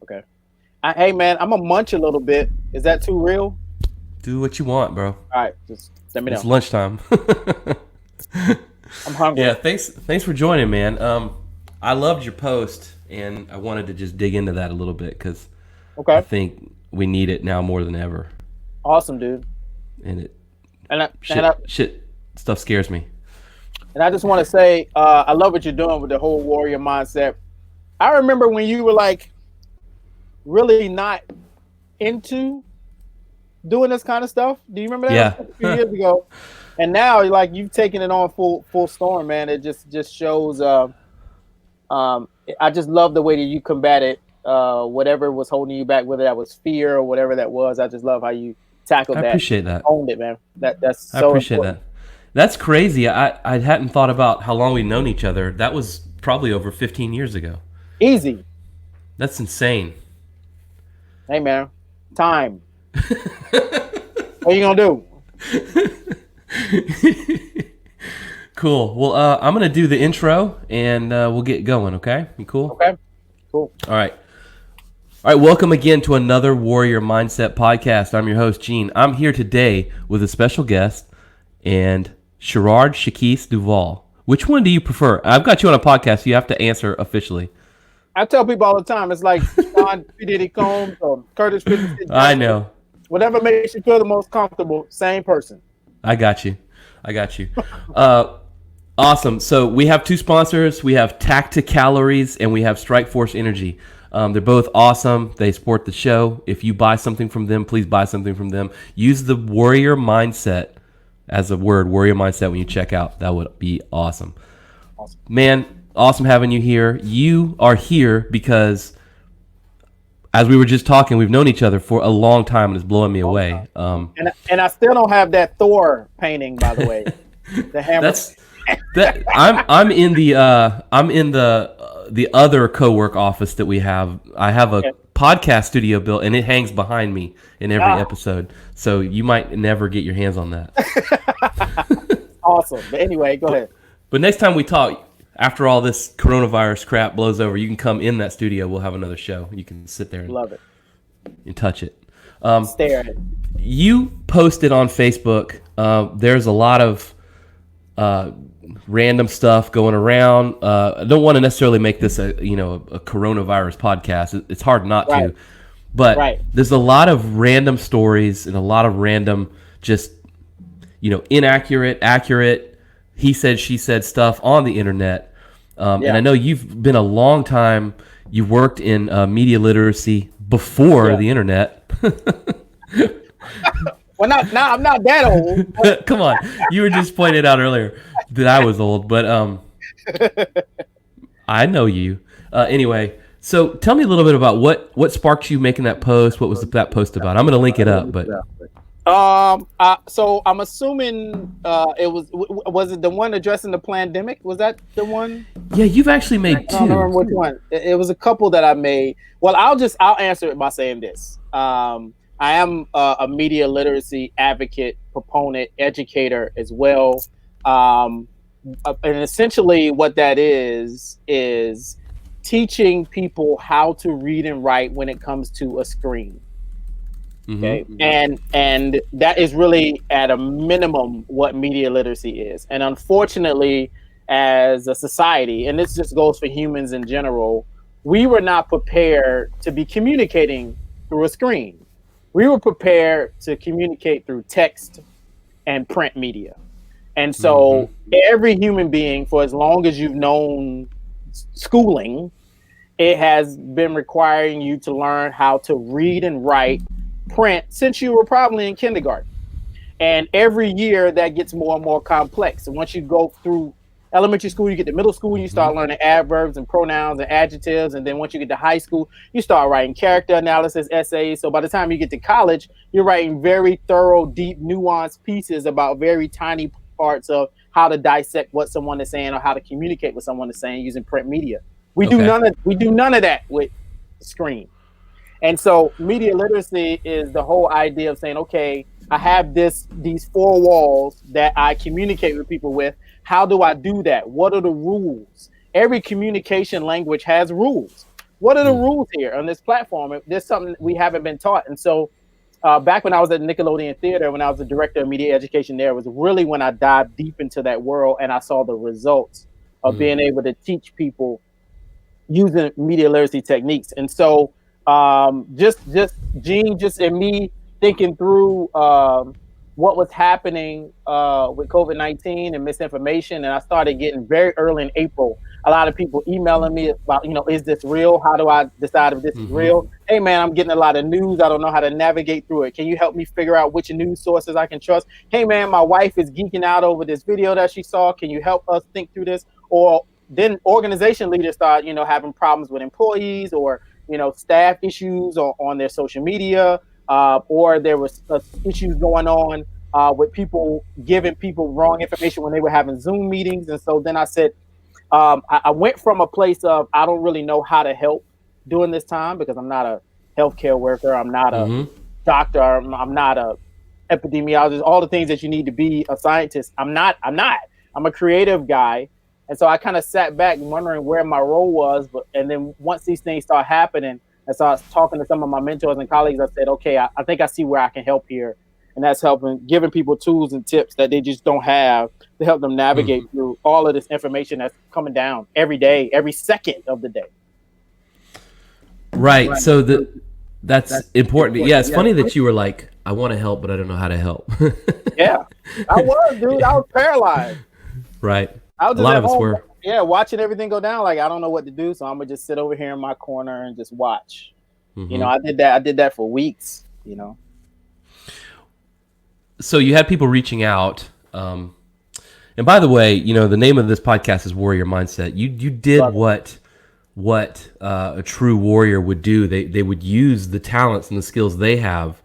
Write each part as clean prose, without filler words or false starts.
Okay. Hey man, I'm gonna munch a little bit. Is that too real? Do what you want, bro. All right, just let me It's know. lunchtime. I'm hungry. Yeah, thanks for joining, man. I loved your post, and I wanted to just dig into that a little bit because I Okay. think we need it now more than ever. Awesome, dude. And it And I, and I, shit stuff scares me. and I just want to say, I love what you're doing with the whole warrior mindset. I remember when you were like really not into doing this kind of stuff. Do you remember that? It was Yeah, a few years ago. And now, like you've taken it on full storm, man. It just shows. I just love the way that you combat it. Whatever was holding you back, whether that was fear or whatever that was. I just love how you I tackled that, appreciate that. owned it, man. That's I so appreciate important. that. That's crazy. I hadn't thought about how long we've known each other. That was probably over 15 years ago. Easy, That's insane. hey man. Time. What you gonna do? Cool. Well, I'm gonna do the intro, and we'll get going. Okay? You cool? Okay, cool. All right. All right. Welcome again to another Warrior Mindset podcast. I'm your host, Gene. I'm here today with a special guest and Sherard, Shekeese, Duvall. Which one do you prefer? I've got you on a podcast. So you have to answer officially. I tell people all the time, it's like Sean P. Diddy Combs or Curtis 50 Cent I Jackson. know. Whatever makes you feel the most comfortable, same person. I got you. Awesome. So we have two sponsors. We have Tacticalories and we have Strike Force Energy. They're both awesome. They support the show. If you buy something from them, please buy something from them. Use the Warrior Mindset as a word, Warrior Mindset, when you check out. That would be awesome. Awesome. Man, awesome having you here. You are here because, as we were just talking, we've known each other for a long time, and it's blowing me away. And I still don't have that Thor painting, by the way. The hammer. I'm in the other co-work office that we have. I have a podcast studio built, and it hangs behind me in every episode. So you might never get your hands on that. Awesome. But anyway, go ahead. But next time we talk, after all this coronavirus crap blows over, you can come in that studio. We'll have another show. You can sit there Love it. and touch it. Stare at it. You posted on Facebook. There's a lot of random stuff going around. I don't want to necessarily make this a coronavirus podcast. It's hard not to, but there's a lot of random stories and a lot of random just inaccurate, accurate, he said, she said stuff on the internet. And I know you've been a long time. You worked in media literacy before the internet. Well, now I'm not that old. But... Come on, you were just pointing out earlier that I was old, but I know you. Anyway, so tell me a little bit about what sparked you making that post. What was that post about? I'm going to link it up, but so I'm assuming it was it the one addressing the pandemic? Was that the one? Yeah, you've actually made two. I don't remember which one. It was a couple that I made. Well, I'll answer it by saying this. I am a media literacy advocate, proponent, educator as well. And essentially what that is teaching people how to read and write when it comes to a screen. Okay. Mm-hmm. And that is really at a minimum what media literacy is. And unfortunately, as a society, and this just goes for humans in general, we were not prepared to be communicating through a screen. We were prepared to communicate through text and print media. And so every human being, for as long as you've known schooling, it has been requiring you to learn how to read and write print since you were probably in kindergarten. And every year that gets more and more complex. And once you go through elementary school, you get to middle school, you start learning adverbs and pronouns and adjectives. And then once you get to high school, you start writing character analysis essays. So by the time you get to college, you're writing very thorough, deep, nuanced pieces about very tiny parts of how to dissect what someone is saying or how to communicate what someone is saying using print media. We do none of that with screen. And so media literacy is the whole idea of saying, okay, I have these four walls that I communicate with people with. How do I do that? What are the rules? Every communication language has rules. what are the rules here on this platform? There's something we haven't been taught. And so back when I was at Nickelodeon Theater, when I was the director of media education there, was really when I dived deep into that world and I saw the results of being able to teach people using media literacy techniques. And so just Gene, just in me thinking through what was happening with COVID-19 and misinformation, and I started getting very early in April, a lot of people emailing me about, is this real? How do I decide if this is real? Hey man, I'm getting a lot of news. I don't know how to navigate through it. Can you help me figure out which news sources I can trust? Hey man, my wife is geeking out over this video that she saw. Can you help us think through this? Or then organization leaders start, having problems with employees or, staff issues on their social media, or there was issues going on with people giving people wrong information when they were having Zoom meetings. And so then I said, I went from a place of, I don't really know how to help during this time because I'm not a healthcare worker. I'm not a doctor. I'm not a epidemiologist, all the things that you need to be a scientist. I'm not. I'm a creative guy. And so I kind of sat back wondering where my role was. And then once these things start happening, and so I was talking to some of my mentors and colleagues, I said, okay, I think I see where I can help here. And that's giving people tools and tips that they just don't have to help them navigate through all of this information that's coming down every day, every second of the day. Right. So that's important. Yeah, it's funny that you were like, I want to help, but I don't know how to help. Yeah, I was, dude. I was paralyzed. Right. I was a lot of us were. Yeah, watching everything go down. Like, I don't know what to do, so I'm gonna just sit over here in my corner and just watch. I did that. I did that for weeks. So you had people reaching out. And by the way, the name of this podcast is Warrior Mindset. You did what a true warrior would do. They would use the talents and the skills they have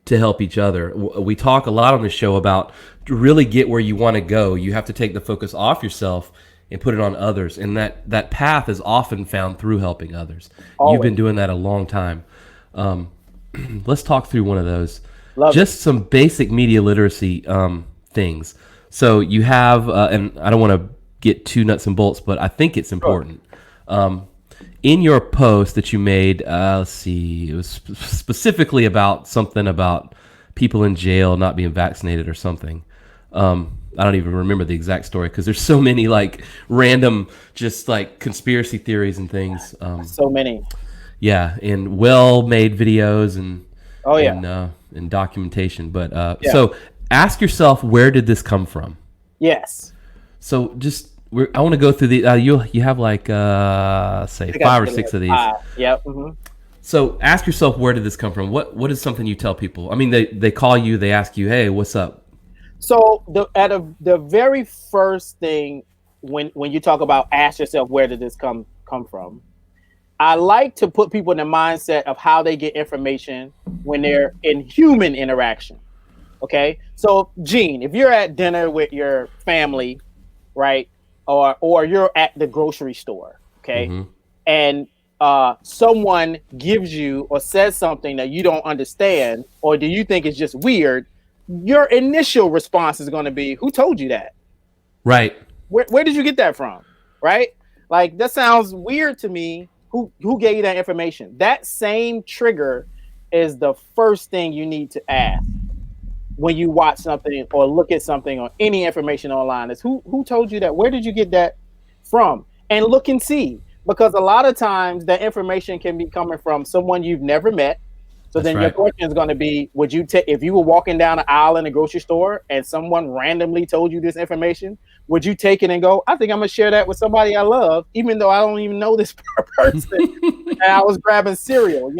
to help each other. We talk a lot on the show about to really get where you want to go, you have to take the focus off yourself and put it on others. And that path is often found through helping others. Always. You've been doing that a long time. Let's talk through one of those. Some basic media literacy things. So you have, and I don't want to get too nuts and bolts, but I think it's important. In your post that you made, let's see, it was specifically about something about people in jail not being vaccinated or something. I don't even remember the exact story because there's so many like random, just like conspiracy theories and things. So many. Yeah, and well-made videos and documentation. But so ask yourself, where did this come from? Yes. So just. I want to go through the. You have like say 5 or 6 of these. Yep. Mm-hmm. So ask yourself, where did this come from? What is something you tell people? I mean, they call you, they ask you, hey, what's up? So the very first thing when you talk about ask yourself, where did this come from? I like to put people in the mindset of how they get information when they're in human interaction. Okay, so Gene, if you're at dinner with your family, right? Or you're at the grocery store, okay, and someone gives you or says something that you don't understand, or do you think is just weird, your initial response is going to be, who told you that? Right. Where did you get that from? Right? Like, that sounds weird to me. Who gave you that information? That same trigger is the first thing you need to ask when you watch something or look at something or any information online. Is who told you that? Where did you get that from? And look and see, because a lot of times that information can be coming from someone you've never met. So then your question is going to be, would you take, if you were walking down an aisle in a grocery store and someone randomly told you this information, would you take it and go, I think I'm going to share that with somebody I love, even though I don't even know this person and I was grabbing cereal,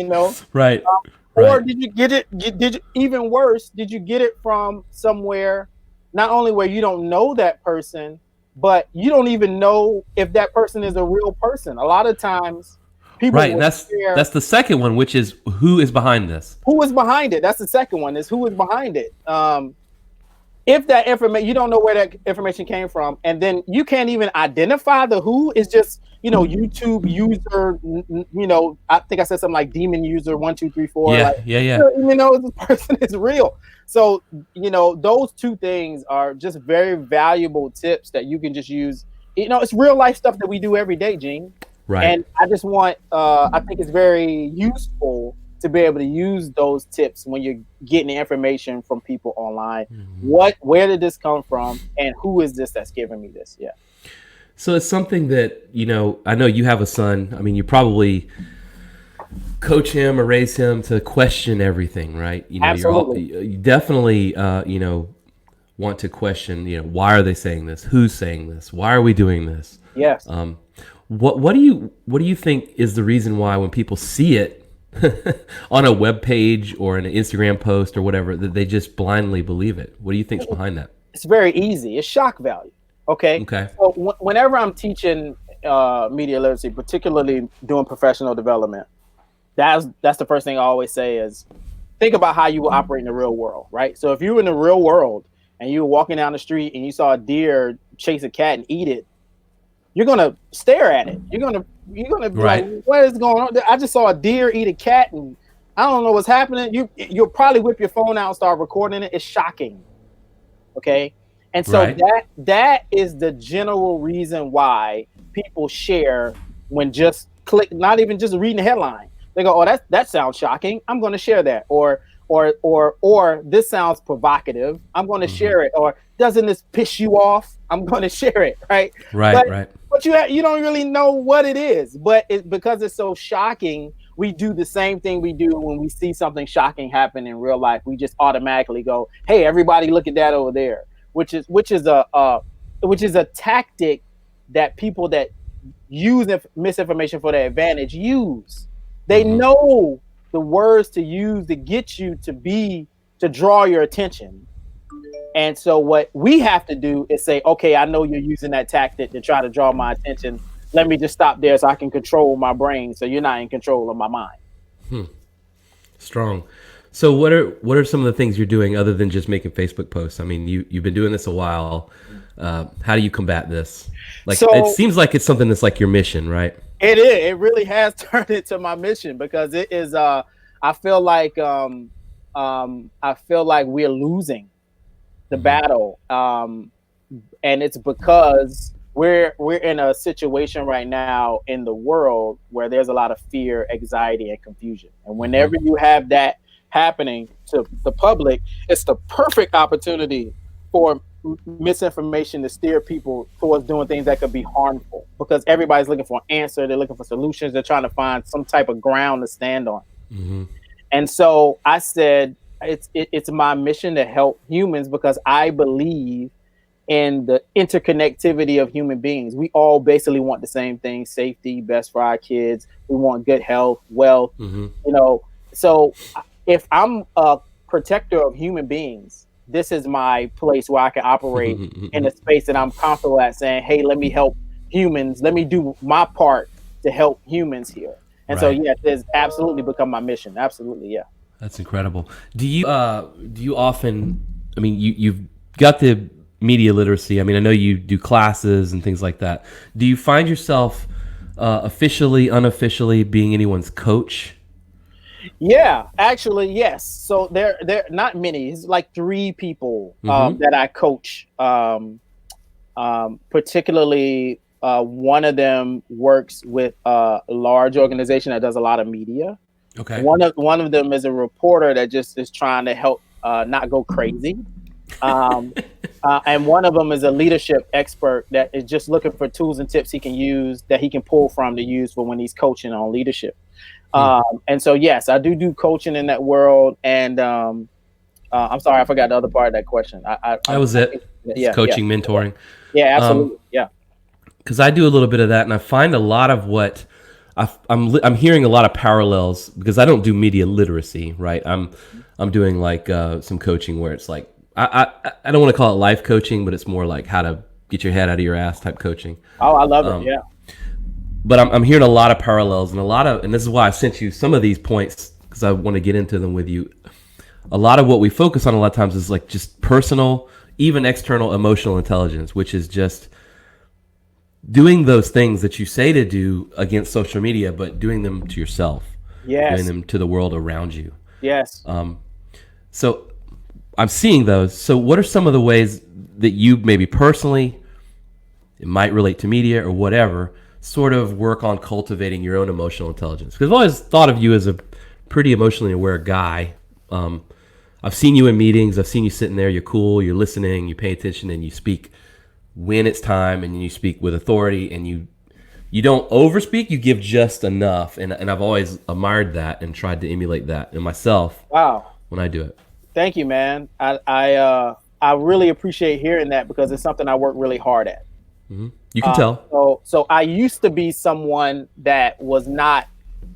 Right. Or did you get it? Even worse, did you get it from somewhere, not only where you don't know that person, but you don't even know if that person is a real person? A lot of times, people and that's the second one, which is who is behind this? Who is behind it? That's the second one. Is who is behind it? If that information, you don't know where that information came from, and then you can't even identify the who, is just YouTube user, I think I said something like Demonuser 1234. Yeah. Even though this person is real. So, those two things are just very valuable tips that you can just use. It's real life stuff that we do every day, Gene. Right. And I just want, I think it's very useful to be able to use those tips when you're getting the information from people online. Where did this come from, and who is this that's giving me this? Yeah. So it's something that, I know you have a son. I mean, you probably coach him or raise him to question everything, right? Absolutely. You definitely, want to question, why are they saying this? Who's saying this? Why are we doing this? Yes. What do you think is the reason why when people see it on a web page or an Instagram post or whatever, that they just blindly believe it? What do you think's behind that? It's very easy. It's shock value. Okay. So whenever I'm teaching media literacy, particularly doing professional development, that's the first thing I always say is think about how you will operate in the real world, right? So if you were in the real world and you were walking down the street and you saw a deer chase a cat and eat it, you're gonna stare at it. You're gonna be right. like, what is going on? I just saw a deer eat a cat and I don't know what's happening. You'll probably whip your phone out and start recording it. It's shocking. Okay. And so Right. that is the general reason why people share when just click, not even just reading the headline. They go, oh, that sounds shocking. I'm going to share that. Or this sounds provocative. I'm going to share it. Or doesn't this piss you off? I'm going to share it. Right. Right. But you don't really know what it is. But because it's so shocking, we do the same thing we do when we see something shocking happen in real life. We just automatically go, hey, everybody, look at that over there. Which is a tactic that people that use misinformation for their advantage use. They know the words to use to get you to draw your attention. And so what we have to do is say, okay, I know you're using that tactic to try to draw my attention. Let me just stop there so I can control my brain, so you're not in control of my mind. Strong. So what are some of the things you're doing other than just making Facebook posts? I mean, you've been doing this a while. How do you combat this? It seems like it's something that's like your mission, right? It is. It really has turned into my mission because it is. I feel like we're losing the battle, and it's because we're in a situation right now in the world where there's a lot of fear, anxiety, and confusion. And whenever you have that happening to the public, it's the perfect opportunity for misinformation to steer people towards doing things that could be harmful, because everybody's looking for an answer. They're looking for solutions. They're trying to find some type of ground to stand on. And so I said, it's my mission to help humans because I believe in the interconnectivity of human beings. We all basically want the same thing: safety, best for our kids. We want good health, wealth, so if I'm a protector of human beings, this is my place where I can operate in a space that I'm comfortable at, saying, hey, let me help humans. Let me do my part to help humans here. And so, yeah, it's absolutely become my mission. Absolutely. Yeah. That's incredible. Do you often, I mean, you've got the media literacy. I mean, I know you do classes and things like that. Do you find yourself officially, unofficially being anyone's coach? Yeah, actually, yes. So there not many. It's like 3 people that I coach. Particularly, one of them works with a large organization that does a lot of media. Okay. One of them is a reporter that just is trying to help not go crazy. And one of them is a leadership expert that is just looking for tools and tips he can use, that he can pull from to use for when he's coaching on leadership. And so, yes, I do coaching in that world. And I'm sorry, I forgot the other part of that question. That was it. Coaching, mentoring. Yeah, absolutely. Yeah. Because I do a little bit of that, and I find a lot of what I'm hearing a lot of parallels, because I don't do media literacy, right? I'm doing like some coaching where it's like I don't want to call it life coaching, but it's more like how to get your head out of your ass type coaching. Oh, I love it. Yeah. But I'm hearing a lot of parallels and this is why I sent you some of these points, because I want to get into them with you. A lot of what we focus on a lot of times is like just personal, even external emotional intelligence, which is just doing those things that you say to do against social media, but doing them to yourself. Yes. Doing them to the world around you. Yes. So I'm seeing those. So what are some of the ways that you maybe personally, it might relate to media or whatever, sort of work on cultivating your own emotional intelligence? Because I've always thought of you as a pretty emotionally aware guy. I've seen you in meetings. I've seen you sitting there. You're cool. You're listening. You pay attention, and you speak when it's time, and you speak with authority, and you don't overspeak. You give just enough, and I've always admired that and tried to emulate that in myself. Wow. When I do it. Thank you, man. I really appreciate hearing that because it's something I work really hard at. Mm-hmm. You can tell. So I used to be someone that was not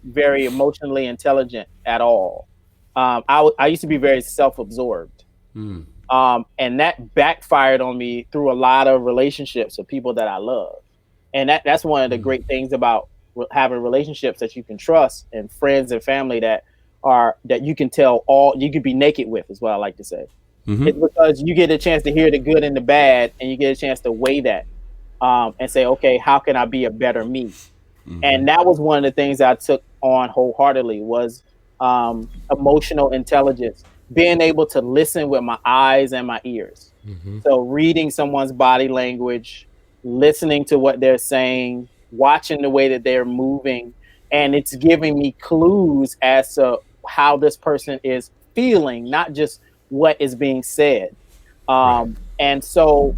very emotionally intelligent at all. I used to be very self-absorbed. And that backfired on me through a lot of relationships with people that I love. And that's one of the great things about having relationships that you can trust, and friends and family that you can tell you can be naked with, is what I like to say. It's because you get a chance to hear the good and the bad, and you get a chance to weigh that and say, okay, how can I be a better me? And that was one of the things that I took on wholeheartedly was emotional intelligence, being able to listen with my eyes and my ears. So reading someone's body language, listening to what they're saying, watching the way that they're moving, and it's giving me clues as to how this person is feeling, not just what is being said. And so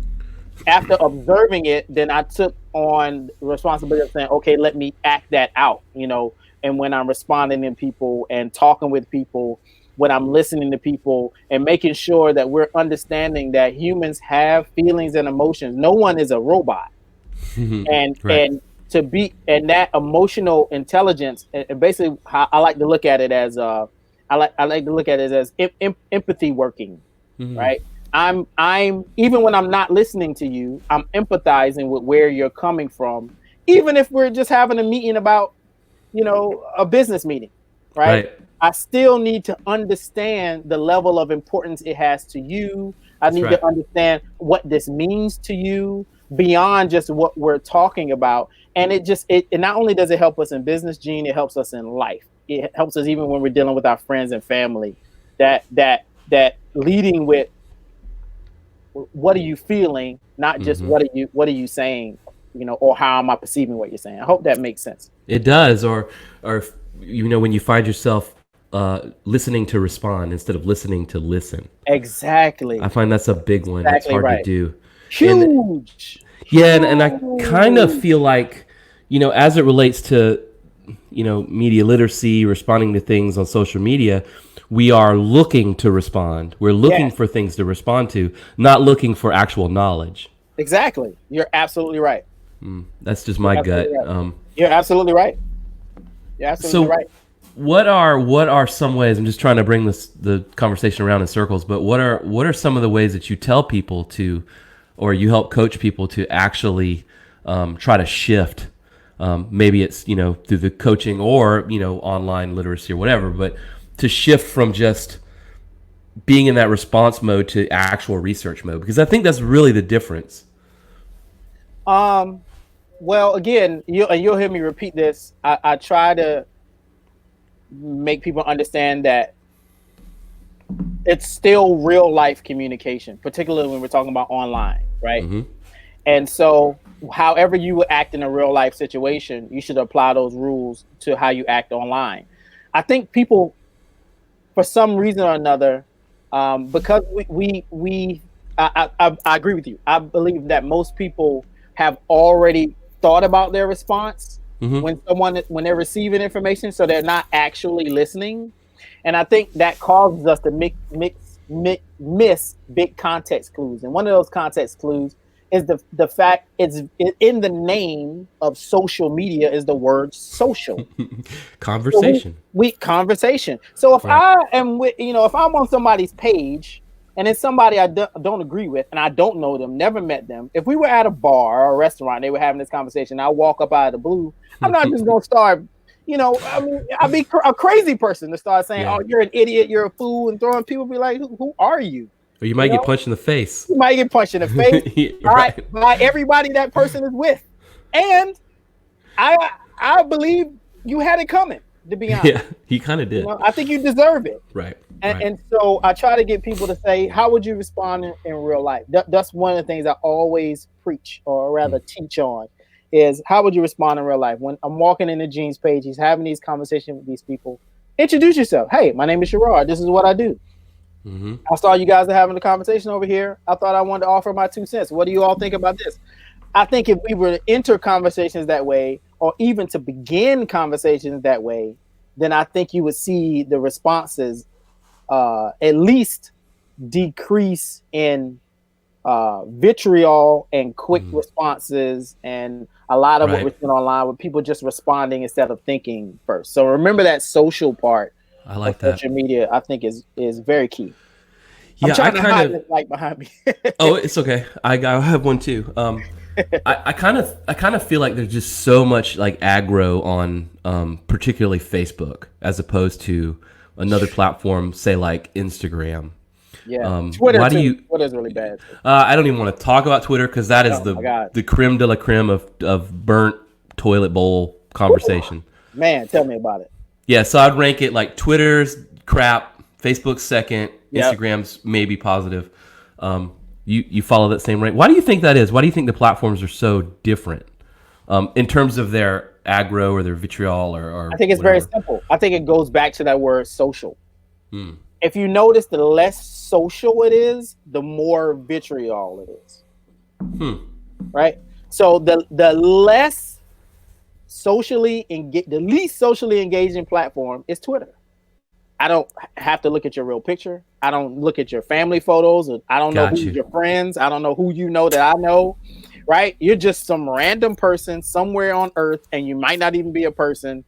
after observing it, then I took on the responsibility of saying, okay, let me act that out, and when I'm responding to people and talking with people, when I'm listening to people, and making sure that we're understanding that humans have feelings and emotions. No one is a robot. And that emotional intelligence, and basically how I like to look at it as empathy working, right? I'm even when I'm not listening to you, I'm empathizing with where you're coming from, even if we're just having a meeting about, a business meeting, right? I still need to understand the level of importance it has to you. I need to understand what this means to you beyond just what we're talking about. And it not only does it help us in business, Gene, it helps us in life. It helps us even when we're dealing with our friends and family, that leading with what are you feeling, not just what are you saying, or how am I perceiving what you're saying. I hope that makes sense. It does. Or when you find yourself listening to respond instead of listening to listen. Exactly. I find that's a big one. That's hard to do. Huge. And I kind of feel like, as it relates to, media literacy, responding to things on social media, we are looking to respond. We're looking for things to respond to, not looking for actual knowledge. Exactly. You're absolutely right. That's just my gut. Right. You're absolutely right. You're absolutely right. What are some ways? I'm just trying to bring the conversation around in circles. But what are some of the ways that you tell people to, or you help coach people to actually try to shift? Maybe it's through the coaching or online literacy or whatever, but to shift from just being in that response mode to actual research mode, because I think that's really the difference. Well, again, you'll hear me repeat this. I try to make people understand that it's still real life communication, particularly when we're talking about online, right? And so however you would act in a real life situation, you should apply those rules to how you act online. I think people, for some reason or another, because I agree with you. I believe that most people have already thought about their response when they're receiving information, so they're not actually listening. And I think that causes us to miss big context clues. And one of those context clues is the fact it's in the name of social media is the word social. Conversation. So conversation. So if I am if I'm on somebody's page and it's somebody I don't agree with and I don't know them, never met them, if we were at a bar or a restaurant, they were having this conversation, I walk up out of the blue, I'm not just going to start, I'd be a crazy person to start saying, oh, you're an idiot, you're a fool, and throwing people be like, who are you? Or you might get punched in the face. You might get punched in the face by everybody that person is with. And I believe you had it coming, to be honest. Yeah, he kind of did. I think you deserve it. Right. And so I try to get people to say, how would you respond in real life? That's one of the things I always preach, or rather teach on, is how would you respond in real life? When I'm walking in the Gene's page, he's having these conversations with these people. Introduce yourself. Hey, my name is Sherard. This is what I do. Mm-hmm. I saw you guys are having a conversation over here. I thought I wanted to offer my 2 cents. What do you all think about this? I think if we were to enter conversations that way, or even to begin conversations that way, then I think you would see the responses at least decrease in vitriol and quick responses, and a lot of what we're seeing online with people just responding instead of thinking first. So remember that social part. I like that. Social media, I think, is very key. Yeah, I'm trying to hide this light behind me. Oh, it's okay. I have one too. I kind of feel like there's just so much like aggro on particularly Facebook as opposed to another platform, say like Instagram. Yeah, Twitter. Twitter's really bad. I don't even want to talk about Twitter because that is the creme de la creme of burnt toilet bowl conversation. Ooh, man, tell me about it. Yeah, so I'd rank it like Twitter's crap, Facebook's second, Instagram's maybe positive. You follow that same rank. Why do you think that is? Why do you think the platforms are so different in terms of their aggro or their vitriol or I think it's whatever? very simple. I think it goes back to that word social. If you notice, the less social it is, the more vitriol it is. Right? So the less the least socially engaging platform is Twitter. I don't have to look at your real picture. I don't look at your family photos. I don't know who's your friends. I don't know who you know that I know. Right? You're just some random person somewhere on earth, and you might not even be a person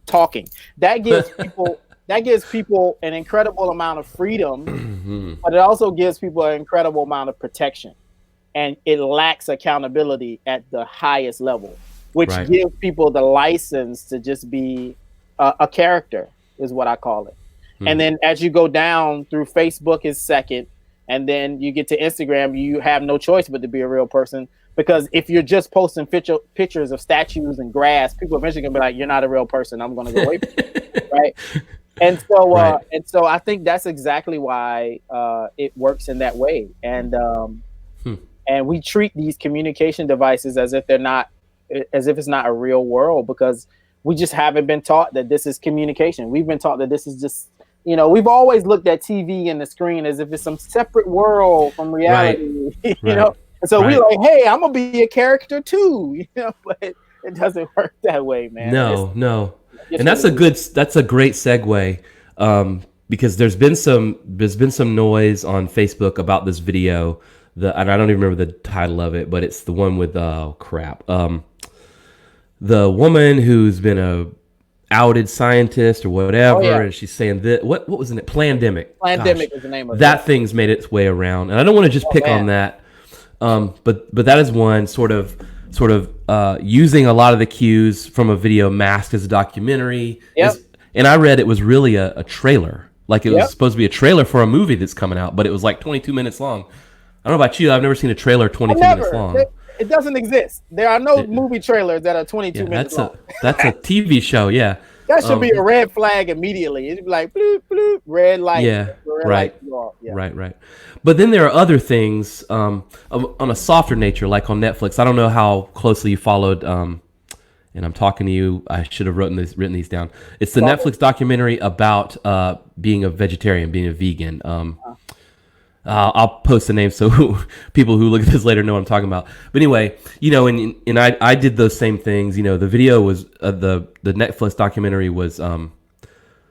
talking. That gives people an incredible amount of freedom, but it also gives people an incredible amount of protection, and it lacks accountability at the highest level, which gives people the license to just be a character, is what I call it. And then as you go down through, Facebook is second, and then you get to Instagram, you have no choice but to be a real person, because if you're just posting pictures of statues and grass, people eventually gonna be like, you're not a real person, I'm gonna go away from you. Right? And so I think that's exactly why it works in that way. And we treat these communication devices as if it's not a real world, because we just haven't been taught that this is communication. We've been taught that this is just, we've always looked at TV and the screen as if it's some separate world from reality. You know, and so we're like, hey, I'm gonna be a character too. But it doesn't work that way, man. No. And that's a great segue, because there's been some noise on Facebook about this video, and I don't even remember the title of it, but it's the one with the woman who's been a outed scientist or whatever, and she's saying that what was in it? Plandemic. Plandemic is the name of it. That thing's made its way around, and I don't want to just pick on that, but that is one sort of using a lot of the cues from a video masked as a documentary. And I read it was really a trailer. Like it was supposed to be a trailer for a movie that's coming out, but it was like 22 minutes long. I don't know about you. I've never seen a trailer 22 minutes long. It doesn't exist. There are no movie trailers that are 22 minutes long. That's a TV show, yeah. That should be a red flag immediately. It'd be like, bloop, bloop, red light. Yeah, right. Right. But then there are other things on a softer nature, like on Netflix. I don't know how closely you followed, and I'm talking to you. I should have written these down. It's the Netflix documentary about being a vegetarian, being a vegan. I'll post the name so people who look at this later know what I'm talking about. But anyway, and I did those same things. The video was the Netflix documentary was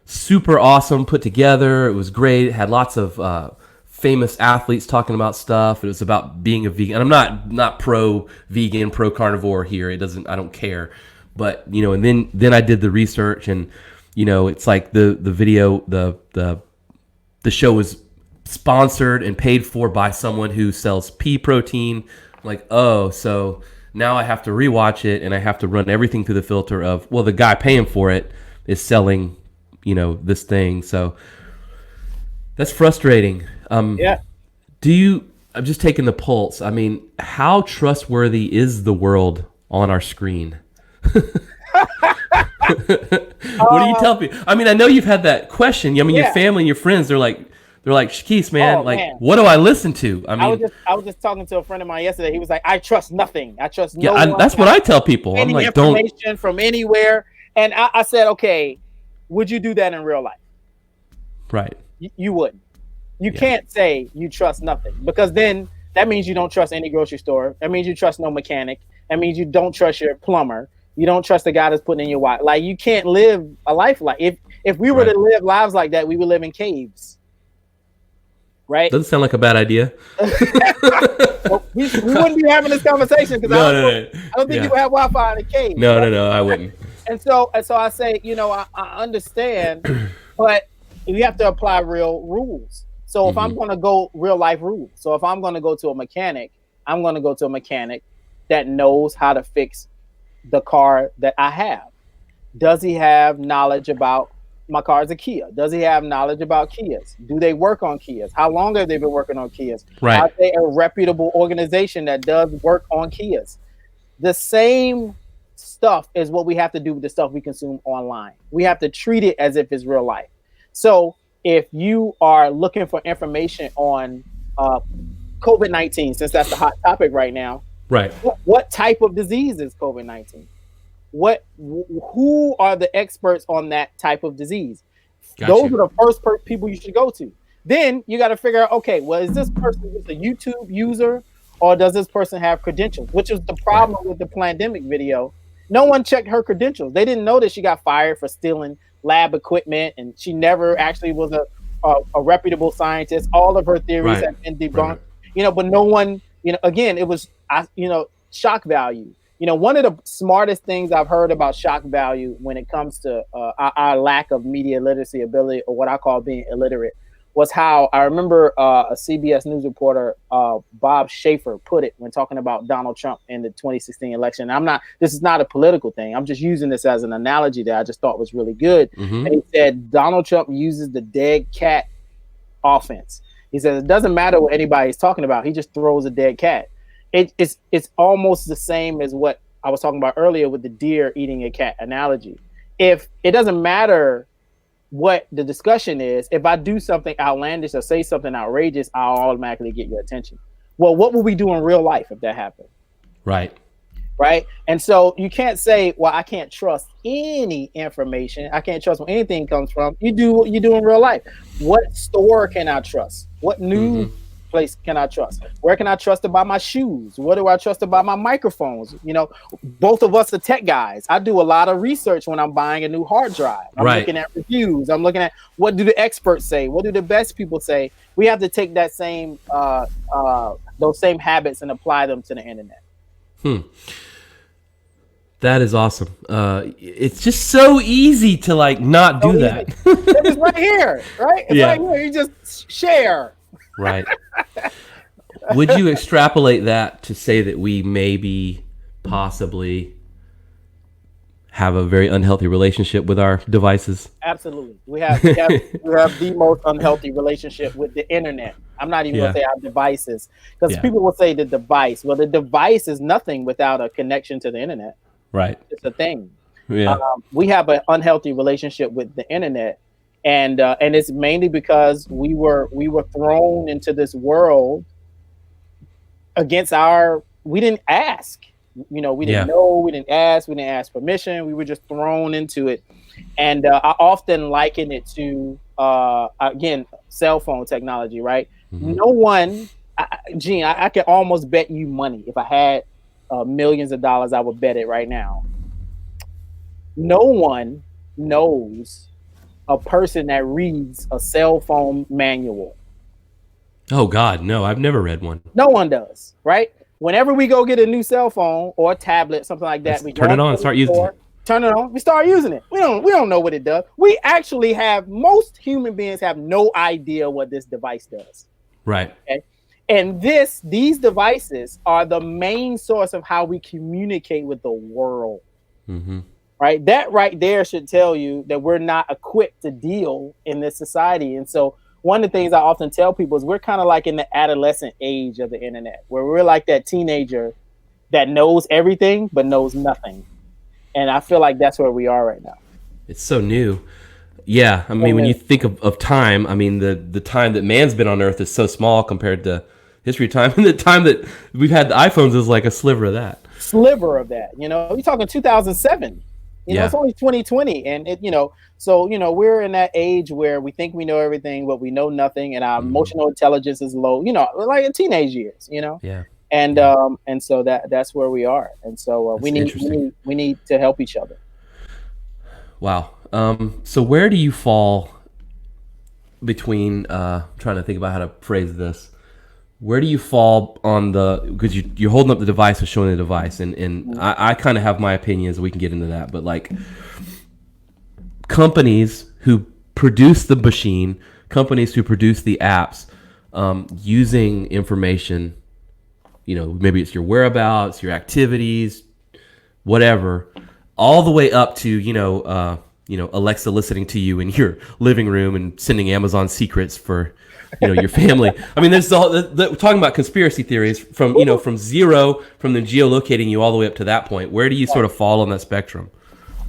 super awesome, put together. It was great. It had lots of famous athletes talking about stuff. It was about being a vegan. And I'm not pro vegan, pro carnivore here. I don't care. But and then I did the research, and it's like the video, the show was sponsored and paid for by someone who sells pea protein. Like, so now I have to rewatch it, and I have to run everything through the filter of, well, the guy paying for it is selling, this thing. So that's frustrating. I'm just taking the pulse. I mean, how trustworthy is the world on our screen? What do you tell people? I mean, I know you've had that question. I mean, your family and your friends, they're like, They're like, Shekeese, man, what do I listen to? I mean, I was just talking to a friend of mine yesterday. He was like, I trust nothing. I trust no one. That's what I tell people. I'm like, information from anywhere. And I said, okay, would you do that in real life? Right. You wouldn't. You can't say you trust nothing, because then that means you don't trust any grocery store. That means you trust no mechanic. That means you don't trust your plumber. You don't trust the guy that's putting in your water. Like, you can't live a life like, if we were to live lives like that, we would live in caves. Right? Doesn't sound like a bad idea. Well, we wouldn't be having this conversation, because I don't think you would have Wi-Fi in a cave. No, I wouldn't. And so I say, I understand, but you have to apply real rules. So if I'm going to go real life rules, so if I'm going to go to a mechanic, I'm going to go to a mechanic that knows how to fix the car that I have. Does he have knowledge about my car is a Kia? Does he have knowledge about Kias? Do they work on Kias? How long have they been working on Kias? Right. Are they a reputable organization that does work on Kias? The same stuff is what we have to do with the stuff we consume online. We have to treat it as if it's real life. So if you are looking for information on COVID-19, since that's the hot topic right now, right? What type of disease is COVID-19? Who are the experts on that type of disease? Those are the first people you should go to. Then you got to figure out, okay, well, is this person just a YouTube user, or does this person have credentials? Which is the problem with the pandemic video. No one checked her credentials. They didn't know that she got fired for stealing lab equipment, and she never actually was a reputable scientist. All of her theories have been debunked. But no one, again, it was, shock value. One of the smartest things I've heard about shock value when it comes to our lack of media literacy ability, or what I call being illiterate, was how I remember a CBS News reporter, Bob Schaefer, put it when talking about Donald Trump in the 2016 election. This is not a political thing. I'm just using this as an analogy that I just thought was really good. And he said, Donald Trump uses the dead cat offense. He says, it doesn't matter what anybody's talking about. He just throws a dead cat. It's almost the same as what I was talking about earlier with the deer eating a cat analogy. If it doesn't matter what the discussion is, if I do something outlandish or say something outrageous, I'll automatically get your attention. Well, what would we do in real life if that happened? Right. And so you can't say, well, I can't trust any information. I can't trust where anything comes from. You do what you do in real life. What store can I trust? What news place can I trust? Where can I trust to buy my shoes? What do I trust to buy my microphones? Both of us are tech guys. I do a lot of research when I'm buying a new hard drive. I'm looking at reviews. I'm looking at what do the experts say? What do the best people say? We have to take that same those same habits and apply them to the internet. That is awesome. It's just so easy to not do that. It's right here, right? It's right here. You just share. Right. Would you extrapolate that to say that we maybe possibly have a very unhealthy relationship with our devices? Absolutely. We have the most unhealthy relationship with the internet. I'm not even going to say our devices, because people will say the device. Well, the device is nothing without a connection to the internet. Right. It's a thing. Yeah. We have an unhealthy relationship with the internet, and it's mainly because we were thrown into this world against we didn't ask. We didn't know, we didn't ask permission. We were just thrown into it. And I often liken it to again, cell phone technology, right? No one, Gene, I can almost bet you money. If I had millions of dollars, I would bet it right now. No one knows a person that reads a cell phone manual. Oh God, no, I've never read one. No one does, right? Whenever we go get a new cell phone or a tablet, something like that, we turn it on, start using it. Turn it on, we start using it. We don't know what it does. We actually most human beings have no idea what this device does. Right. Okay? And these devices are the main source of how we communicate with the world. Right? That right there should tell you that we're not equipped to deal in this society. And so one of the things I often tell people is we're kind of like in the adolescent age of the internet, where we're like that teenager that knows everything but knows nothing. And I feel like that's where we are right now. It's so new. Yeah, I mean, when you think of time, I mean, the time that man's been on Earth is so small compared to history of time, and the time that we've had the iPhones is like a sliver of that. You're talking 2007. It's only 2020, and so we're in that age where we think we know everything, but we know nothing, and our emotional intelligence is low. Like in teenage years. Yeah. And so that's where we are, and so we need to help each other. Wow. So where do you fall between? Trying to think about how to phrase this. Where do you fall on because you're holding up the device or showing the device, and I kind of have my opinions. We can get into that, but like companies who produce the machine, companies who produce the apps, using information, maybe it's your whereabouts, your activities, whatever, all the way up to Alexa listening to you in your living room and sending Amazon secrets for your family. I mean, there's we're talking about conspiracy theories from zero, from them geolocating you all the way up to that point. Where do you sort of fall on that spectrum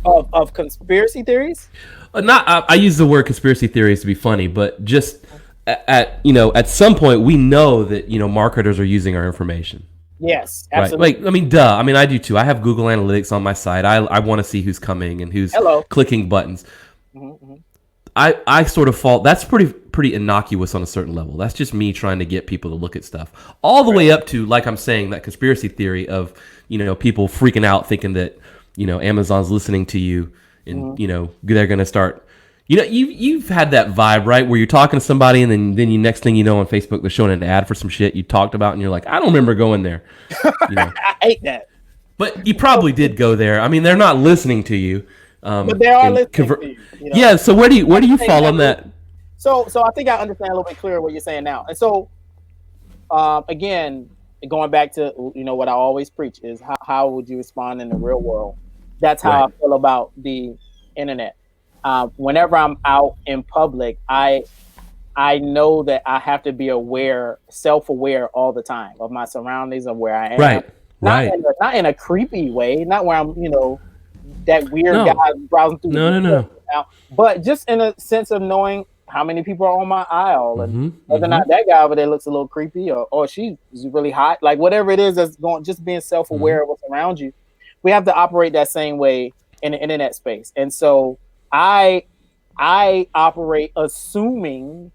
of conspiracy theories? I use the word conspiracy theories to be funny, but just at some point we know that marketers are using our information. Yes, absolutely. Right. Like, I mean, duh. I mean, I do too. I have Google Analytics on my site. I want to see who's coming and who's clicking buttons. Mm-hmm. I sort of fall. That's pretty innocuous on a certain level. That's just me trying to get people to look at stuff. All the way up to, like I'm saying, that conspiracy theory of people freaking out thinking that Amazon's listening to you and they're going to start. You've had that vibe, right, where you're talking to somebody and then you next thing you know on Facebook they're showing an ad for some shit you talked about and you're like, I don't remember going there. I hate that. But you probably did go there. I mean, they're not listening to you. But they are listening to you. Yeah. So where do you fall on that? So I think I understand a little bit clearer what you're saying now. And so, again, going back to what I always preach is how would you respond in the real world? That's how I feel about the internet. Whenever I'm out in public, I know that I have to be self-aware all the time of my surroundings, of where I am. Right. Not in a creepy way, not where I'm, that weird guy browsing through. No. But just in a sense of knowing how many people are on my aisle and whether or not that guy over there looks a little creepy or she's really hot, like whatever it is that's going, just being self-aware of what's around you. We have to operate that same way in the internet space. And so I operate assuming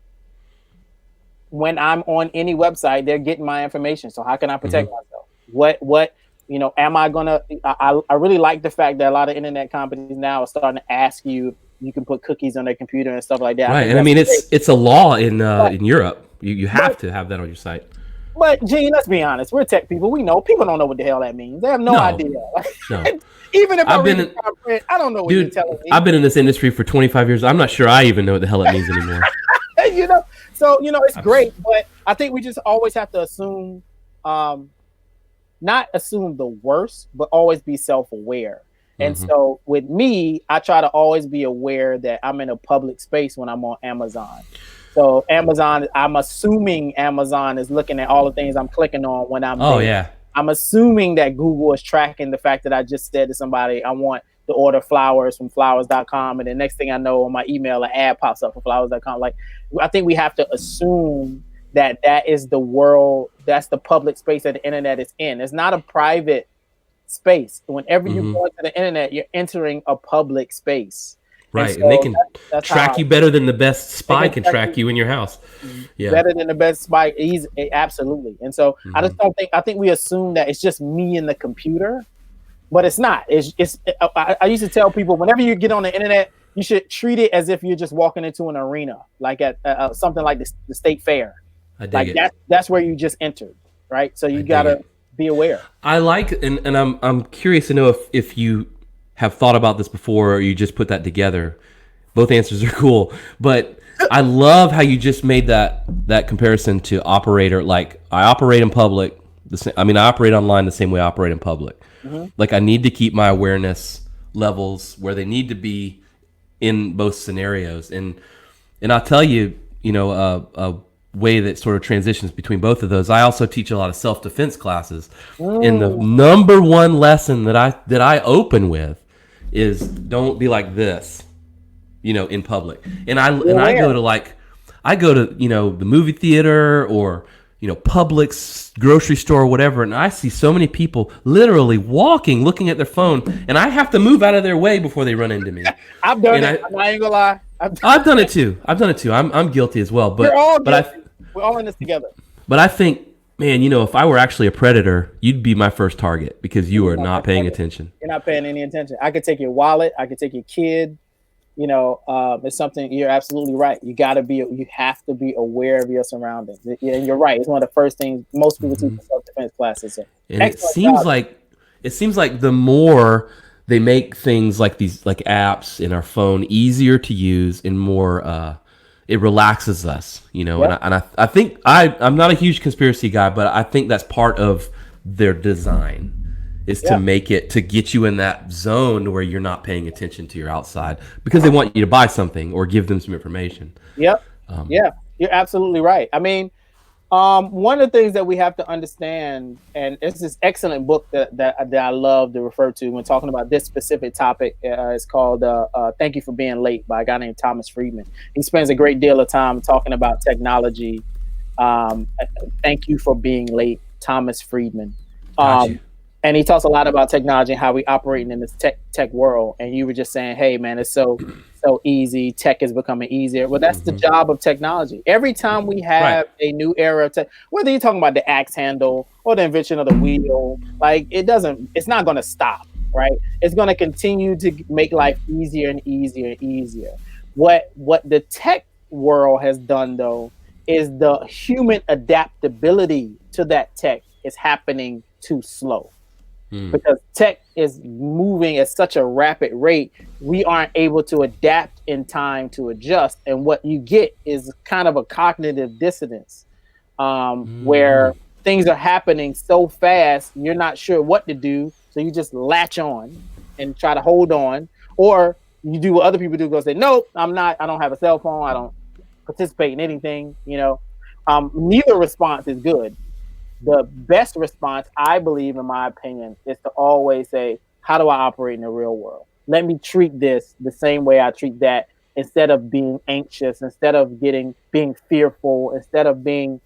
when I'm on any website, they're getting my information. So how can I protect myself? What am I gonna? I really like the fact that a lot of internet companies now are starting to ask you can put cookies on their computer and stuff like that. Right, and I mean it's a law in Europe. You have to have that on your site. But Gene, let's be honest, we're tech people. We know people don't know what the hell that means. They have no idea. No. Even if I don't know what you're telling me. I've been in this industry for 25 years. I'm not sure I even know what the hell it means anymore. So it's great, but I think we just always have to assume, not assume the worst, but always be self-aware. And so with me, I try to always be aware that I'm in a public space when I'm on Amazon. So Amazon, I'm assuming Amazon is looking at all the things I'm clicking on when I'm there. Oh, yeah. I'm assuming that Google is tracking the fact that I just said to somebody, I want to order flowers from flowers.com. And the next thing I know on my email, an ad pops up for flowers.com. Like, I think we have to assume that is the world, that's the public space that the internet is in. It's not a private space. Whenever you go into the internet, you're entering a public space. Right, and they can track you better than the best spy can track you in your house. Yeah, better than the best spy. Absolutely. And so I just don't think. I think we assume that it's just me and the computer, but it's not. I used to tell people whenever you get on the internet, you should treat it as if you're just walking into an arena, like at something like the state fair. I dig it. That's where you just entered, right? So you gotta be aware. I like, and I'm curious to know if you have thought about this before or you just put that together. Both answers are cool, but I love how you just made that comparison to operator. Like, I operate in public. I operate online the same way I operate in public. Like, I need to keep my awareness levels where they need to be in both scenarios. And I'll tell you, a way that sort of transitions between both of those. I also teach a lot of self-defense classes. And the number one lesson that I open with is don't be like this. in public. And I go to the movie theater or Publix, grocery store, whatever, and I see so many people literally walking, looking at their phone, and I have to move out of their way before they run into me. I've done it. I'm not even gonna lie. I've done it too. I'm guilty as well. But we're all in this together. But I think, man, if I were actually a predator, you'd be my first target because you are not paying attention. You're not paying any attention. I could take your wallet. I could take your kid. It's something. You're absolutely right. You have to be aware of your surroundings. Yeah, you're right. It's one of the first things most people teach in self-defense classes. And it seems like the more they make things like these, like apps in our phone, easier to use and more, it relaxes us, Yep. And I think I'm not a huge conspiracy guy, but I think that's part of their design. Is to make it to get you in that zone where you're not paying attention to your outside because they want you to buy something or give them some information. Yep. You're absolutely right. I mean, one of the things that we have to understand, and it's this excellent book that I love to refer to when talking about this specific topic. It's called "Thank You for Being Late" by a guy named Thomas Friedman. He spends a great deal of time talking about technology. Thank you for being late, Thomas Friedman. And he talks a lot about technology and how we operating in this tech world. And you were just saying, hey, man, it's so easy. Tech is becoming easier. Well, that's the job of technology. Every time we have a new era of tech, whether you're talking about the axe handle or the invention of the wheel, it's not going to stop, right? It's going to continue to make life easier and easier and easier. What the tech world has done, though, is the human adaptability to that tech is happening too slow. Because tech is moving at such a rapid rate, we aren't able to adapt in time to adjust. And what you get is kind of a cognitive dissonance where things are happening so fast, you're not sure what to do. So you just latch on and try to hold on. Or you do what other people do, go say, nope, I don't have a cell phone. I don't participate in anything. Neither response is good. The best response, I believe, in my opinion, is to always say, how do I operate in the real world? Let me treat this the same way I treat that, instead of being anxious, instead of being fearful, instead of being,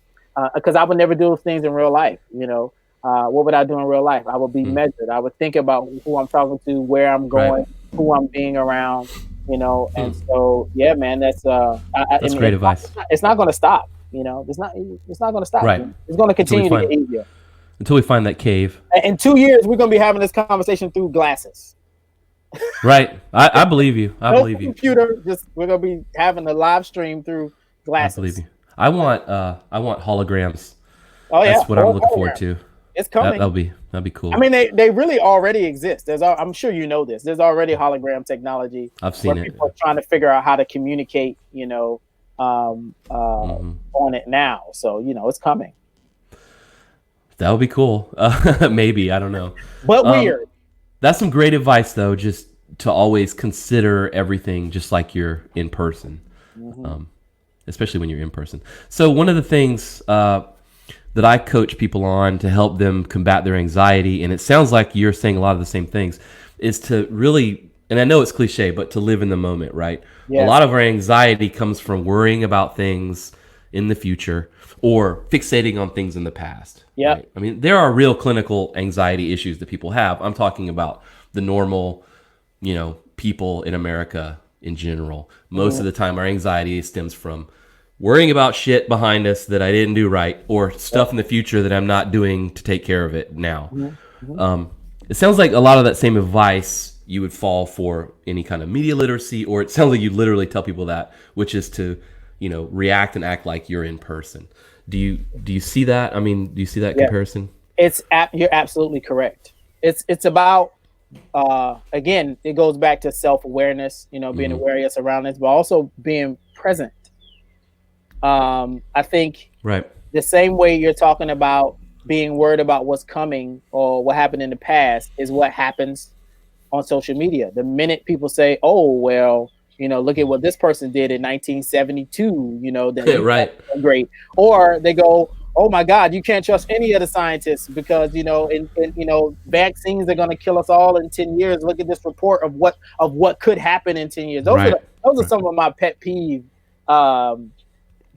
because I would never do those things in real life. What would I do in real life? I would be measured. I would think about who I'm talking to, where I'm going, who I'm being around, and so, yeah, man, that's great advice. It's not going to stop. It's not going to stop. Right. It's going to continue to get easier until we find that cave. In 2 years, we're going to be having this conversation through glasses. Right. I believe you. I believe you. Computer. We're going to be having a live stream through glasses. I believe you. I want holograms. Oh yeah. That's what I'm looking forward to. It's coming. That'll be cool. I mean, they really already exist. I'm sure you know this. There's already hologram technology. I've seen it. People are trying to figure out how to communicate. On it now, so it's coming. That would be cool. Maybe, I don't know, but weird. That's some great advice, though, just to always consider everything just like you're in person, especially when you're in person. So one of the things that I coach people on to help them combat their anxiety, and it sounds like you're saying a lot of the same things, is to really, and I know it's cliche, but to live in the moment, right? Yes. A lot of our anxiety comes from worrying about things in the future or fixating on things in the past. Yeah. Right? I mean, there are real clinical anxiety issues that people have. I'm talking about the normal, people in America in general. Most of the time, our anxiety stems from worrying about shit behind us that I didn't do right, or stuff in the future that I'm not doing to take care of it now. It sounds like a lot of that same advice you would fall for any kind of media literacy, or it sounds like you literally tell people that, which is to, react and act like you're in person. Do you see that? I mean, do you see that comparison? You're absolutely correct. It's about, again, it goes back to self-awareness, being aware of your surroundings, but also being present. I think the same way you're talking about being worried about what's coming or what happened in the past is what happens on social media. The minute people say, oh, well, look at what this person did in 1972, that right. great. Or they go, oh my God, you can't trust any of the scientists because vaccines are going to kill us all in 10 years. Look at this report of what could happen in 10 years. Those are some of my pet peeve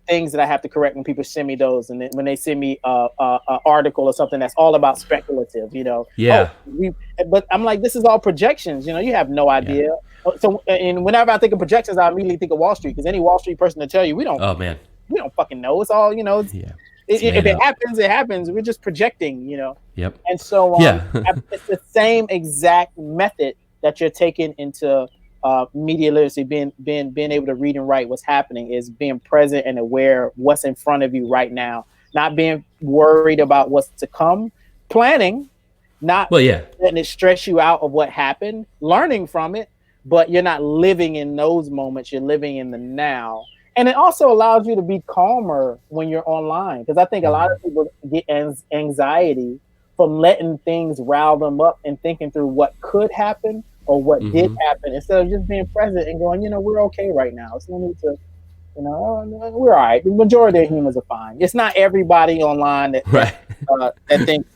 things that I have to correct when people send me those, and then when they send me an article or something that's all about speculative, Yeah. But I'm like, this is all projections. You have no idea. Yeah. So, and whenever I think of projections, I immediately think of Wall Street, because any Wall Street person to tell you we don't. Oh man. We don't fucking know. It's all Yeah. If it happens, it happens. We're just projecting. Yep. And so it's the same exact method that you're taking into media literacy, being able to read and write what's happening, is being present and aware of what's in front of you right now, not being worried about what's to come, planning, not letting it stress you out of what happened, learning from it, but you're not living in those moments. You're living in the now. And it also allows you to be calmer when you're online, because I think a lot of people get anxiety from letting things rile them up and thinking through what could happen or what did happen, instead of just being present and going, we're okay right now. It's no need to, we're all right. The majority of humans are fine. It's not everybody online that thinks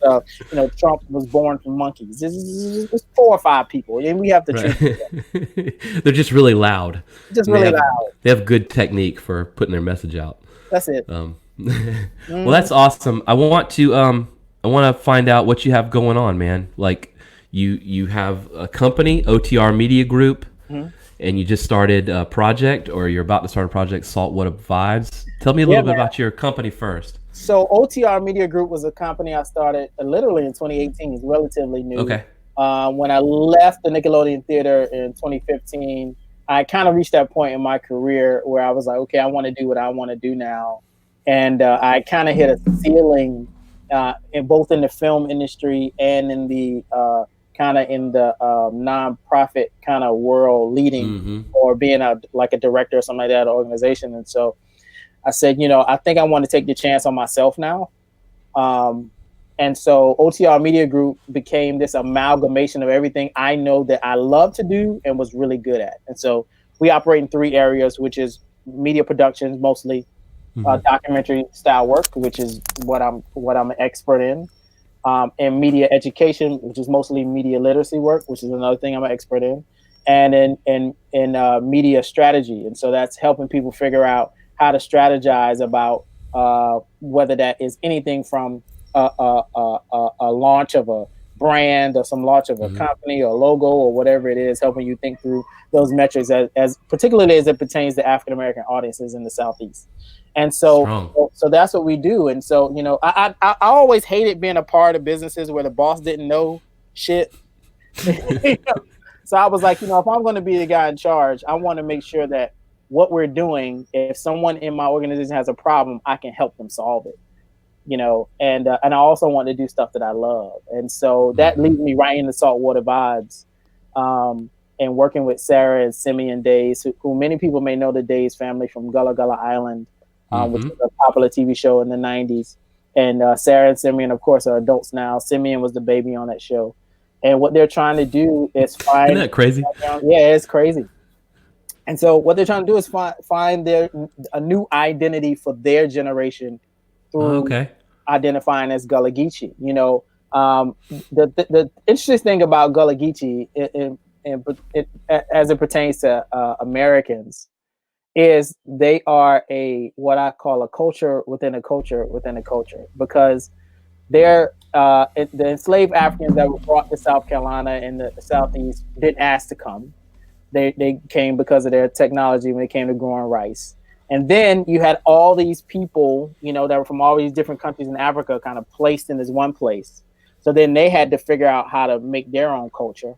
Trump was born from monkeys. It's 4 or 5 people, and we have to treat them. They're just really loud. Loud. They have good technique for putting their message out. That's it. Well, that's awesome. I want to find out what you have going on, man. Like, you have a company, OTR Media Group, and you just started a project, or you're about to start a project, Saltwater Vibes. Tell me a little bit about your company first. So OTR Media Group was a company I started literally in 2018. It's relatively new. Okay. When I left the Nickelodeon Theater in 2015, I kind of reached that point in my career where I was like, okay, I want to do what I want to do now. And I kind of hit a ceiling in both in the film industry and in the kind of in the nonprofit kind of world, leading or being a director or something like that at an organization. And so I said, I think I want to take the chance on myself now. And so OTR Media Group became this amalgamation of everything I know that I love to do and was really good at. And so we operate in 3 areas, which is media productions, mostly documentary style work, which is what I'm an expert in. And media education, which is mostly media literacy work, which is another thing I'm an expert in, and in media strategy. And so that's helping people figure out how to strategize about whether that is anything from a launch of a brand or some launch of a company or logo or whatever it is, helping you think through those metrics as particularly as it pertains to African-American audiences in the Southeast. And so that's what we do. And so, I always hated being a part of businesses where the boss didn't know shit. So I was like, if I'm going to be the guy in charge, I want to make sure that what we're doing, if someone in my organization has a problem, I can help them solve it. And I also want to do stuff that I love. And so that leads me right into Saltwater Vibes, and working with Sarah and Simeon Days, who many people may know the Days family from Gullah Gullah Island, which was a popular TV show in the 90s. And Sarah and Simeon, of course, are adults now. Simeon was the baby on that show. And what they're trying to do is find... Isn't that crazy? Yeah, it's crazy. And so what they're trying to do is find a new identity for their generation through identifying as Gullah Geechee. The interesting thing about Gullah Geechee, as it pertains to Americans, is they are what I call a culture within a culture within a culture, because they're the enslaved Africans that were brought to South Carolina and the Southeast didn't ask to come. They came because of their technology when it came to growing rice. And then you had all these people, that were from all these different countries in Africa kind of placed in this one place. So then they had to figure out how to make their own culture,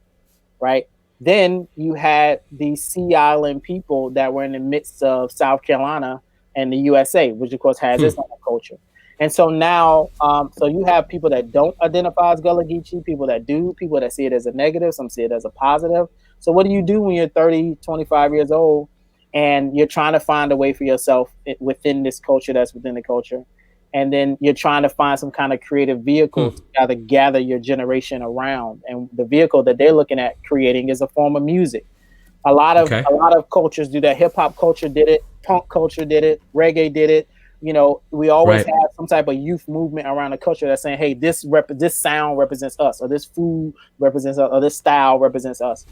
right? Then you had these Sea Island people that were in the midst of South Carolina and the USA, which of course has its own culture. And so now, so you have people that don't identify as Gullah Geechee, people that do, people that see it as a negative, some see it as a positive. So what do you do when you're 30, 25 years old and you're trying to find a way for yourself within this culture that's within the culture? And then you're trying to find some kind of creative vehicle to gather your generation around. And the vehicle that they're looking at creating is a form of music. A lot of cultures do that. Hip hop culture did it. Punk culture did it. Reggae did it. we always Right. have some type of youth movement around the culture that's saying, hey, this sound represents us, or this food represents us, or this style represents us.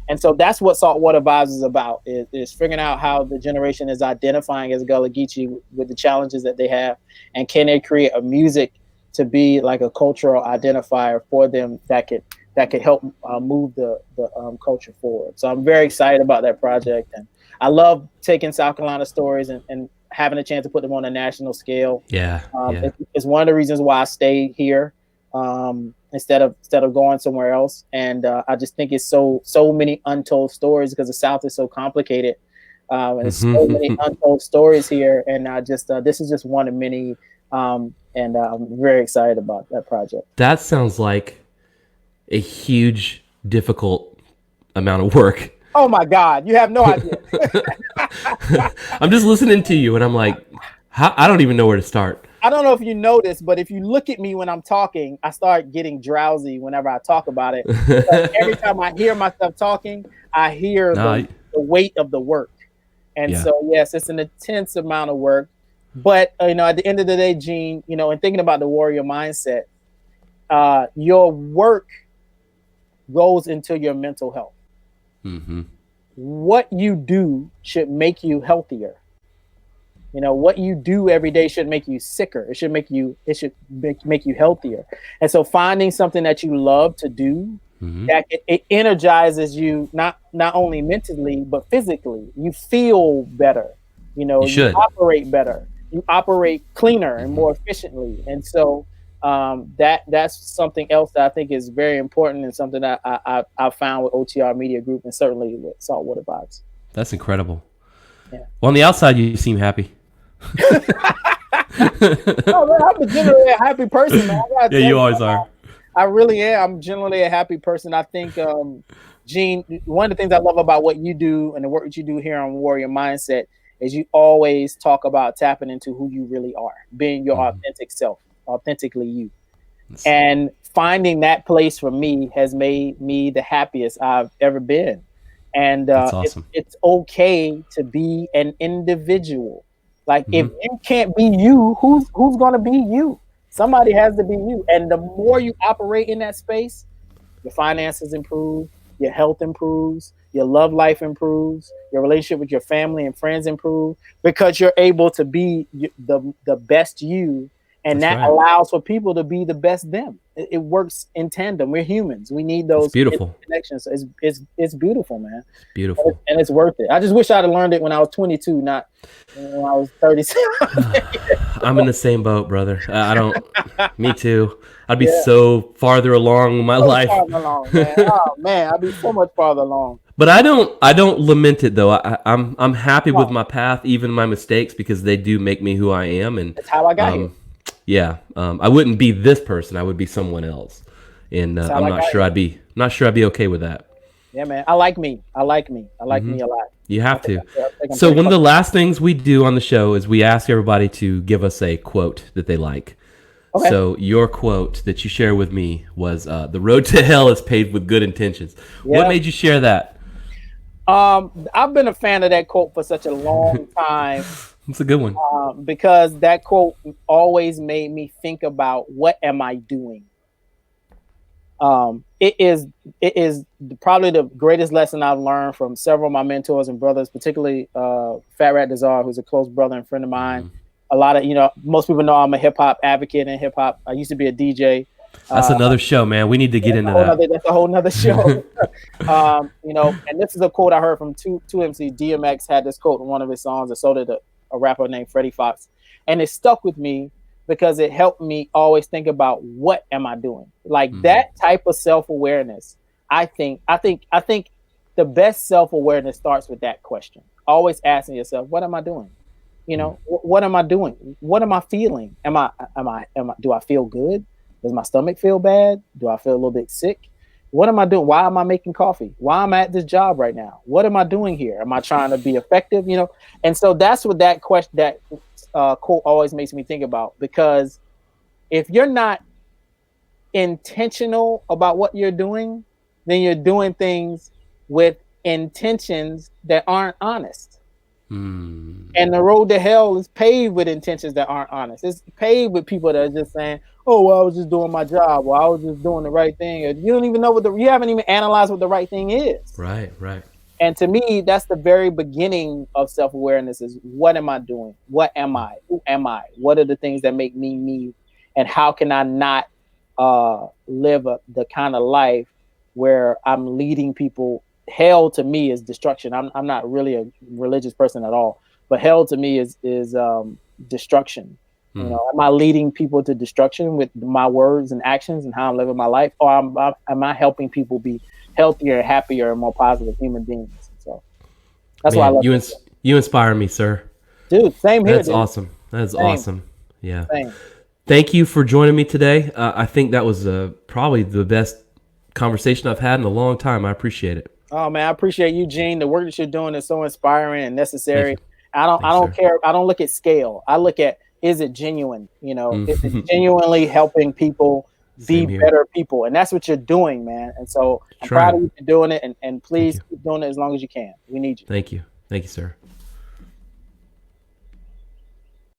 And so that's what Saltwater Vibes is about, is figuring out how the generation is identifying as Gullah Geechee with the challenges that they have, and can they create a music to be like a cultural identifier for them that could help move the culture forward. So I'm very excited about that project, and I love taking South Carolina stories and having a chance to put them on a national scale. Yeah. It's one of the reasons why I stayed here instead of going somewhere else. And I just think it's so many untold stories, because the South is so complicated. And there's so many untold stories here, and I just this is just one of many. And I'm very excited about that project. That sounds like a huge, difficult amount of work. Oh my God, you have no idea. I'm just listening to you, and I'm like, I don't even know where to start. I don't know if you notice, but if you look at me when I'm talking, I start getting drowsy whenever I talk about it. Every time I hear myself talking, I hear the weight of the work. And so, yes, it's an intense amount of work. But, at the end of the day, Gene, and thinking about the warrior mindset, your work goes into your mental health. Mm-hmm. What you do should make you healthier. What you do every day should make you sicker. It should make you healthier. And so finding something that you love to do, that it energizes you, not only mentally, but physically. You feel better. You operate better. You operate cleaner and more efficiently. And so that's something else that I think is very important, and something that I found with OTR Media Group, and certainly with Saltwater Vibes. That's incredible. Yeah. Well, on the outside, you seem happy. Oh, man, I'm generally a happy person, man. Yeah, you always are. I really am. I'm generally a happy person. I think, Gene, one of the things I love about what you do and the work that you do here on Warrior Mindset is you always talk about tapping into who you really are, being your authentic self, authentically you. And finding that place for me has made me the happiest I've ever been. And that's awesome. It's okay to be an individual. Like, if you can't be you, who's going to be you? Somebody has to be you. And the more you operate in that space, your finances improve, your health improves, your love life improves, your relationship with your family and friends improve, because you're able to be the best you. And that allows for people to be the best them. It works in tandem. We're humans. We need those connections. So it's beautiful, man. It's beautiful. And it's worth it. I just wish I'd have learned it when I was 22, not when I was 37. I'm in the same boat, brother. I don't. Me too. I'd be so farther along in my life. Farther along, man. Oh man, I'd be so much farther along. But I don't lament it though. I'm happy with my path, even my mistakes, because they do make me who I am, and that's how I got here. Yeah, I wouldn't be this person. I would be someone else, and I'm not sure I'd be okay with that. Yeah, man. I like me. I like me a lot. You have to. So one of the last things we do on the show is we ask everybody to give us a quote that they like. Okay. So your quote that you share with me was, "The road to hell is paved with good intentions." Yeah. What made you share that? I've been a fan of that quote for such a long time. It's a good one. Because that quote always made me think about, what am I doing? It is probably the greatest lesson I've learned from several of my mentors and brothers, particularly Fat Rat Dazar, who's a close brother and friend of mine. A lot of, most people know I'm a hip hop advocate in hip hop. I used to be a DJ. That's another show, man. We need to get into that. That's a whole nother show. And this is a quote I heard from two MCs. DMX had this quote in one of his songs, and so did a rapper named Freddie Fox. And it stuck with me because it helped me always think about, what am I doing? Like that type of self-awareness. I think the best self-awareness starts with that question. Always asking yourself, what am I doing? What am I doing? What am I feeling? Do I feel good? Does my stomach feel bad? Do I feel a little bit sick? What am I doing? Why am I making coffee? Why am I at this job right now? What am I doing here? Am I trying to be effective? And so that's what that question, that quote always makes me think about, because if you're not intentional about what you're doing, then you're doing things with intentions that aren't honest. And the road to hell is paved with intentions that aren't honest. It's paved with people that are just saying, "Oh, well, I was just doing my job. Well, I was just doing the right thing." And you don't even know you haven't even analyzed what the right thing is. Right. And to me, that's the very beginning of self-awareness is what am I doing? What am I? Who am I? What are the things that make me me? And how can I not live the kind of life where I'm leading people? Hell to me is destruction. I'm not really a religious person at all, but hell to me is destruction. You know, am I leading people to destruction with my words and actions and how I'm living my life, or am I helping people be healthier, happier, and more positive human beings? So that's why I love you inspire me, sir. Dude, same here. That's awesome. That's awesome. Yeah. Same. Thank you for joining me today. I think that was probably the best conversation I've had in a long time. I appreciate it. Oh man, I appreciate you, Gene. The work that you're doing is so inspiring and necessary. I don't care. I don't look at scale. I look at, is it genuine? You know, is it genuinely helping people be better people? And that's what you're doing, man. And so I'm proud of you for doing it. And please keep doing it as long as you can. We need you. Thank you. Thank you, sir.